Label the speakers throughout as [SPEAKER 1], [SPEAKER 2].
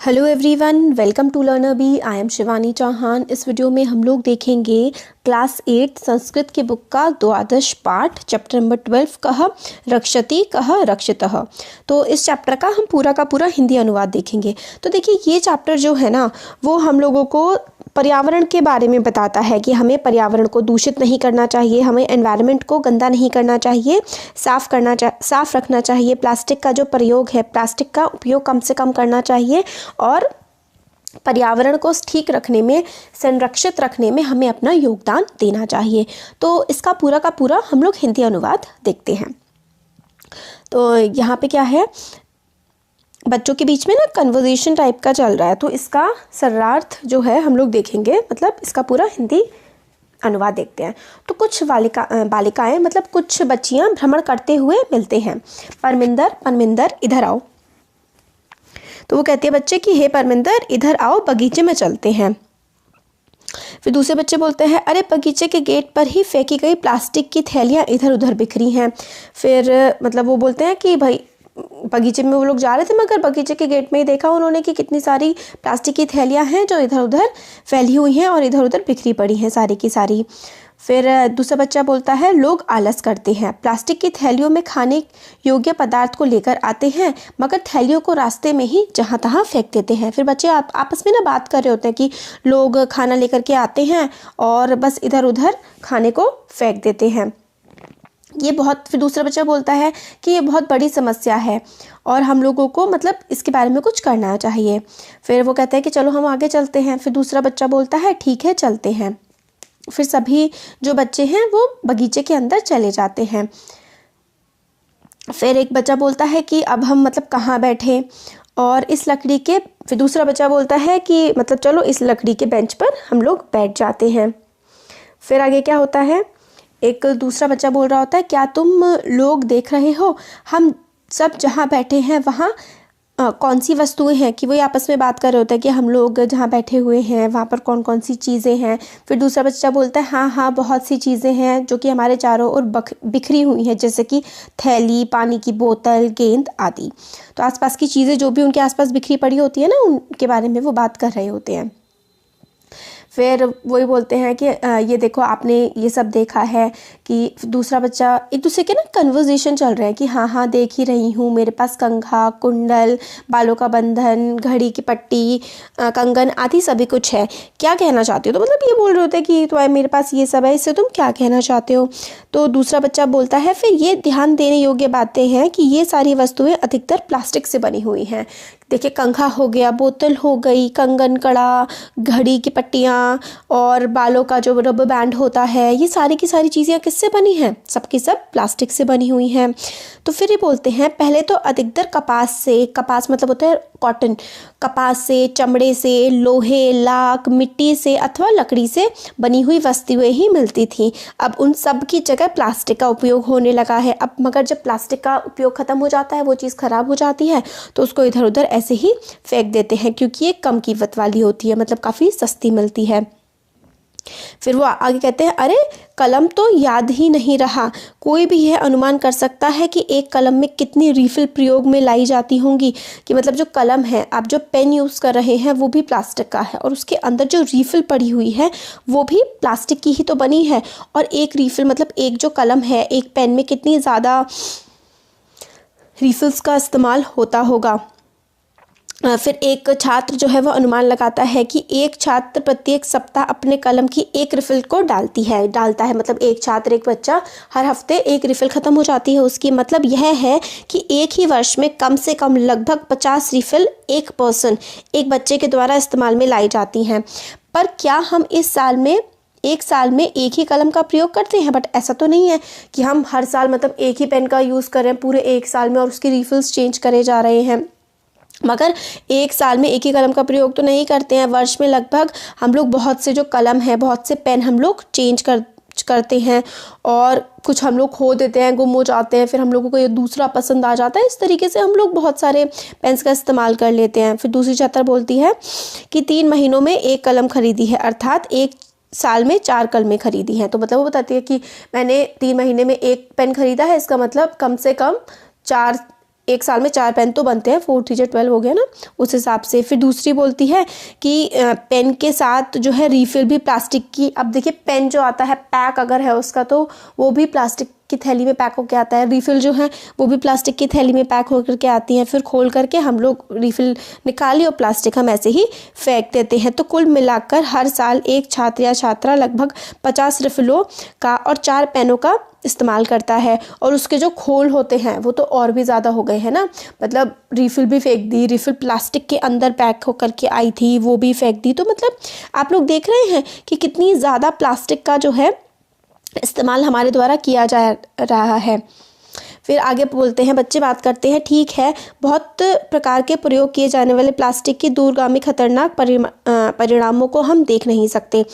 [SPEAKER 1] Hello everyone, welcome to learner B. I am Shivani Chauhan. इस video में हम लोग देखेंगे क्लास 8 संस्कृत की बुक का द्वादश पाठ, चैप्टर नंबर 12 कह रक्षति कह रक्षितः। तो इस चैप्टर का हम पूरा का पूरा हिंदी अनुवाद देखेंगे। तो देखिए, ये चैप्टर जो है ना, वो हम लोगों को पर्यावरण के बारे में बताता है कि हमें पर्यावरण को दूषित नहीं करना चाहिए, हमें एनवायरनमेंट को गंदा नहीं करना चाहिए, साफ रखना चाहिए। प्लास्टिक का जो प्रयोग है, प्लास्टिक का उपयोग कम से कम करना चाहिए और पर्यावरण को ठीक रखने में, संरक्षित रखने में हमें अपना योगदान देना चाहिए। तो इसका पूरा का पूरा हम लोग हिंदी अनुवाद देखते हैं। तो यहाँ पे क्या है, बच्चों के बीच में ना कन्वर्सेशन टाइप का चल रहा है, तो इसका सर्रार्थ जो है हम लोग देखेंगे, मतलब इसका पूरा हिंदी अनुवाद देखते हैं। तो कुछ बालिकाएं मतलब कुछ बच्चियां भ्रमण करते हुए मिलते हैं। परमिंदर इधर आओ। तो वो कहती है बच्चे कि हे परमिंदर, इधर आओ, बगीचे में चलते हैं। फिर दूसरे बच्चे बोलते हैं अरे बगीचे के गेट पर ही फेंकी गई प्लास्टिक की थैलियाँ इधर उधर बिखरी हैं। फिर मतलब वो बोलते हैं कि भाई बगीचे में वो लोग जा रहे थे, मगर बगीचे के गेट में ही देखा उन्होंने कि कितनी सारी प्लास्टिक की थैलियाँ हैं जो इधर उधर फैली हुई हैं और इधर उधर बिखरी पड़ी हैं सारी की सारी। फिर दूसरा बच्चा बोलता है लोग आलस करते हैं, प्लास्टिक की थैलियों में खाने योग्य पदार्थ को लेकर आते हैं मगर थैलियों को रास्ते में ही जहाँ तहाँ फेंक देते हैं। फिर बच्चे आपस में ना बात कर रहे होते हैं कि लोग खाना लेकर के आते हैं और बस इधर उधर खाने को फेंक देते हैं। फिर दूसरा बच्चा बोलता है कि ये बहुत बड़ी समस्या है और हम लोगों को मतलब इसके बारे में कुछ करना चाहिए। फिर वो कहते हैं कि चलो हम आगे चलते हैं। फिर दूसरा बच्चा बोलता है ठीक है चलते हैं। फिर सभी जो बच्चे हैं वो बगीचे के अंदर चले जाते हैं। फिर एक बच्चा बोलता है कि अब हम मतलब कहाँ बैठे, और इस लकड़ी के, फिर दूसरा बच्चा बोलता है कि मतलब चलो इस लकड़ी के बेंच पर हम लोग बैठ जाते हैं। फिर आगे क्या होता है, एक दूसरा बच्चा बोल रहा होता है क्या तुम लोग देख रहे हो हम सब जहाँ बैठे हैं वहाँ कौन सी वस्तुएं हैं, कि वही आपस में बात कर रहे होते हैं कि हम लोग जहाँ बैठे हुए हैं वहाँ पर कौन कौन सी चीज़ें हैं। फिर दूसरा बच्चा बोलता है हाँ बहुत सी चीज़ें हैं जो कि हमारे चारों ओर बिखरी हुई हैं, जैसे कि थैली, पानी की बोतल, गेंद आदि। तो आसपास की चीज़ें जो भी उनके आसपास बिखरी पड़ी होती है ना, उनके बारे में वो बात कर रहे होते हैं। फिर वही बोलते हैं कि ये देखो आपने ये सब देखा है, कि दूसरा बच्चा एक दूसरे के ना कन्वर्सेशन चल रहे हैं कि हाँ देख ही रही हूँ, मेरे पास कंघा, कुंडल, बालों का बंधन, घड़ी की पट्टी, कंगन आदि सभी कुछ है, क्या कहना चाहते हो। तो मतलब ये बोल रहे होते हैं कि तो मेरे पास ये सब है, इससे तुम क्या कहना चाहते हो। तो दूसरा बच्चा बोलता है फिर ये ध्यान देने योग्य बातें हैं कि ये सारी वस्तुएं अधिकतर प्लास्टिक से बनी हुई हैं। देखिए कंघा हो गया, बोतल हो गई, कंगन, कड़ा, घड़ी की पट्टियाँ और बालों का जो रबर बैंड होता है, ये सारी की सारी चीज़ें किससे बनी हैं, सबकी सब प्लास्टिक से बनी हुई हैं। तो फिर ये बोलते हैं पहले तो अधिकतर कपास से, कपास मतलब होता है कॉटन, कपास से, चमड़े से, लोहे, लाख, मिट्टी से अथवा लकड़ी से बनी हुई वस्तुएं ही मिलती थी। अब उन सब की जगह प्लास्टिक का उपयोग होने लगा है। अब मगर जब प्लास्टिक का उपयोग ख़त्म हो जाता है, वो चीज़ ख़राब हो जाती है, तो उसको इधर उधर ऐसे ही फेंक देते हैं, क्योंकि ये कम कीमत वाली होती है, मतलब काफ़ी सस्ती मिलती है। फिर वो आगे कहते हैं अरे कलम तो याद ही नहीं रहा, कोई भी यह अनुमान कर सकता है कि एक कलम में कितनी रीफिल प्रयोग में लाई जाती होंगी। कि मतलब जो कलम है, आप जो पेन यूज़ कर रहे हैं वो भी प्लास्टिक का है, और उसके अंदर जो रीफिल पड़ी हुई है वो भी प्लास्टिक की ही तो बनी है। और एक रीफिल मतलब एक जो कलम है, एक पेन में कितनी ज़्यादा रीफिल्स का इस्तेमाल होता होगा। फिर एक छात्र जो है वो अनुमान लगाता है कि एक छात्र प्रत्येक सप्ताह अपने कलम की एक रिफिल को डालता है। मतलब एक छात्र, एक बच्चा हर हफ्ते एक रिफिल ख़त्म हो जाती है उसकी। मतलब यह है कि एक ही वर्ष में कम से कम लगभग 50 रिफिल एक बच्चे के द्वारा इस्तेमाल में लाई जाती हैं। पर क्या हम एक साल में एक ही कलम का प्रयोग करते हैं? बट ऐसा तो नहीं है कि हम हर साल मतलब एक ही पेन का यूज़ कर रहे हैं पूरे एक साल में और उसकी रिफिल्स चेंज करे जा रहे हैं। मगर एक साल में एक ही कलम का प्रयोग तो नहीं करते हैं। वर्ष में लगभग हम लोग बहुत से जो कलम है, बहुत से पेन हम लोग चेंज करते हैं, और कुछ हम लोग खो देते हैं, गुम हो जाते हैं, फिर हम लोगों को ये दूसरा पसंद आ जाता है। इस तरीके से हम लोग बहुत सारे पेन्स का इस्तेमाल कर लेते हैं। फिर दूसरी छात्र बोलती है कि 3 महीनों में एक कलम खरीदी है, अर्थात एक साल में 4 कलमें खरीदी हैं। तो मतलब वो बताती है कि मैंने 3 महीने में एक पेन खरीदा है, इसका मतलब कम से कम 4 एक साल में 4 पेन तो बनते हैं, 4 3 12 हो गया ना, उस हिसाब से। फिर दूसरी बोलती है कि पेन के साथ जो है रिफिल भी प्लास्टिक की। अब देखिए पेन जो आता है पैक अगर है उसका तो वो भी प्लास्टिक की थैली में पैक होकर आता है, रिफिल जो है वो भी प्लास्टिक की थैली में पैक होकर के आती हैं। फिर खोल करके हम लोग रिफिल निकाली और प्लास्टिक हम ऐसे ही फेंक देते हैं। तो कुल मिलाकर हर साल एक छात्र या छात्रा लगभग 50 रिफिलों का और 4 पेनों का इस्तेमाल करता है। और उसके जो खोल होते हैं वो तो और भी ज़्यादा हो गए हैं ना, मतलब रिफिल भी फेंक दी, रिफिल प्लास्टिक के अंदर पैक होकर के आई थी वो भी फेंक दी। तो मतलब आप लोग देख रहे हैं कि कितनी ज़्यादा प्लास्टिक का जो है इस्तेमाल हमारे द्वारा किया जा रहा है। फिर आगे बोलते हैं, बच्चे बात करते हैं, ठीक है बहुत प्रकार के प्रयोग किए जाने वाले प्लास्टिक की दूरगामी खतरनाक परिणामों को हम देख नहीं सकते।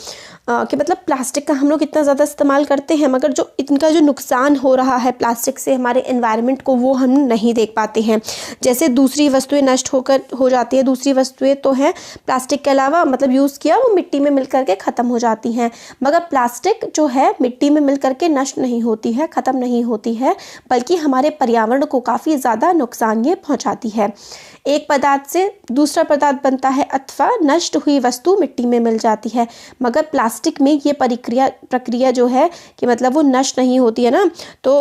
[SPEAKER 1] कि मतलब प्लास्टिक का हम लोग इतना ज़्यादा इस्तेमाल करते हैं मगर जो इनका जो नुकसान हो रहा है प्लास्टिक से हमारे एनवायरनमेंट को वो हम नहीं देख पाते हैं। जैसे दूसरी वस्तुएं नष्ट हो जाती है, दूसरी वस्तुएं तो हैं प्लास्टिक के अलावा मतलब यूज़ किया वो मिट्टी में मिल करके ख़त्म हो जाती हैं, मगर प्लास्टिक जो है मिट्टी में मिल करके नष्ट नहीं होती है, ख़त्म नहीं होती है, बल्कि हमारे पर्यावरण को काफ़ी ज़्यादा नुकसान ये पहुँचाती है। एक पदार्थ से दूसरा पदार्थ बनता है अथवा नष्ट हुई वस्तु मिट्टी में मिल जाती है, मगर प्लास्टिक में ये प्रक्रिया जो है कि मतलब वो नष्ट नहीं होती है ना, तो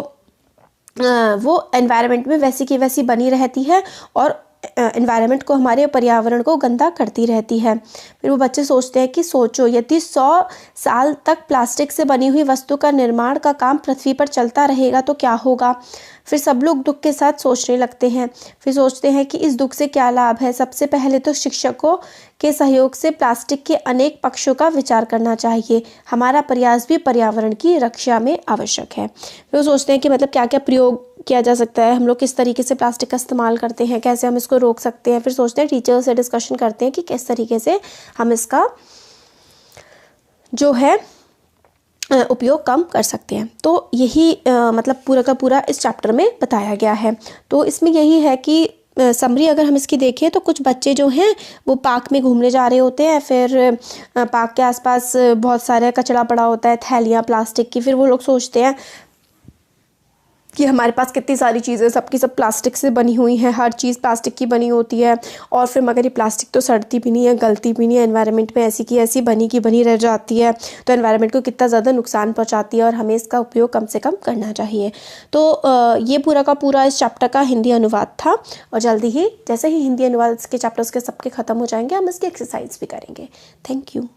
[SPEAKER 1] वो एनवायरनमेंट में वैसी की वैसी बनी रहती है और एनवायरनमेंट को हमारे पर्यावरण को गंदा करती रहती है। फिर वो बच्चे सोचते हैं कि सोचो यदि 100 साल तक प्लास्टिक से बनी हुई वस्तु का निर्माण का काम पृथ्वी पर चलता रहेगा तो क्या होगा। फिर सब लोग दुख के साथ सोचने लगते हैं। फिर सोचते हैं कि इस दुख से क्या लाभ है। सबसे पहले तो शिक्षकों के सहयोग से प्लास्टिक के अनेक पक्षों का विचार करना चाहिए। हमारा प्रयास भी पर्यावरण की रक्षा में आवश्यक है। फिर वो सोचते हैं कि मतलब क्या क्या प्रयोग किया जा सकता है, हम लोग किस तरीके से प्लास्टिक का इस्तेमाल करते हैं, कैसे हम इसको रोक सकते हैं। फिर सोचते हैं टीचर से डिस्कशन करते हैं कि किस तरीके से हम इसका जो है उपयोग कम कर सकते हैं। तो यही मतलब पूरा का पूरा इस चैप्टर में बताया गया है। तो इसमें यही है कि समरी अगर हम इसकी देखें तो कुछ बच्चे जो हैं वो पार्क में घूमने जा रहे होते हैं। फिर पार्क के आसपास बहुत सारा कचरा पड़ा होता है, थैलियाँ प्लास्टिक की। फिर वो लोग सोचते हैं कि हमारे पास कितनी सारी चीज़ें सबकी सब प्लास्टिक से बनी हुई हैं, हर चीज़ प्लास्टिक की बनी होती है। और फिर मगर ये प्लास्टिक तो सड़ती भी नहीं है, गलती भी नहीं है, एनवायरनमेंट में ऐसी की ऐसी बनी की बनी रह जाती है, तो एनवायरनमेंट को कितना ज़्यादा नुकसान पहुंचाती है और हमें इसका उपयोग कम से कम करना चाहिए। तो ये पूरा का पूरा इस चैप्टर का हिंदी अनुवाद था। और जल्दी ही जैसे ही हिंदी अनुवाद के चैप्टर्स के सबके ख़त्म हो जाएंगे हम इसकी एक्सरसाइज भी करेंगे। Thank you.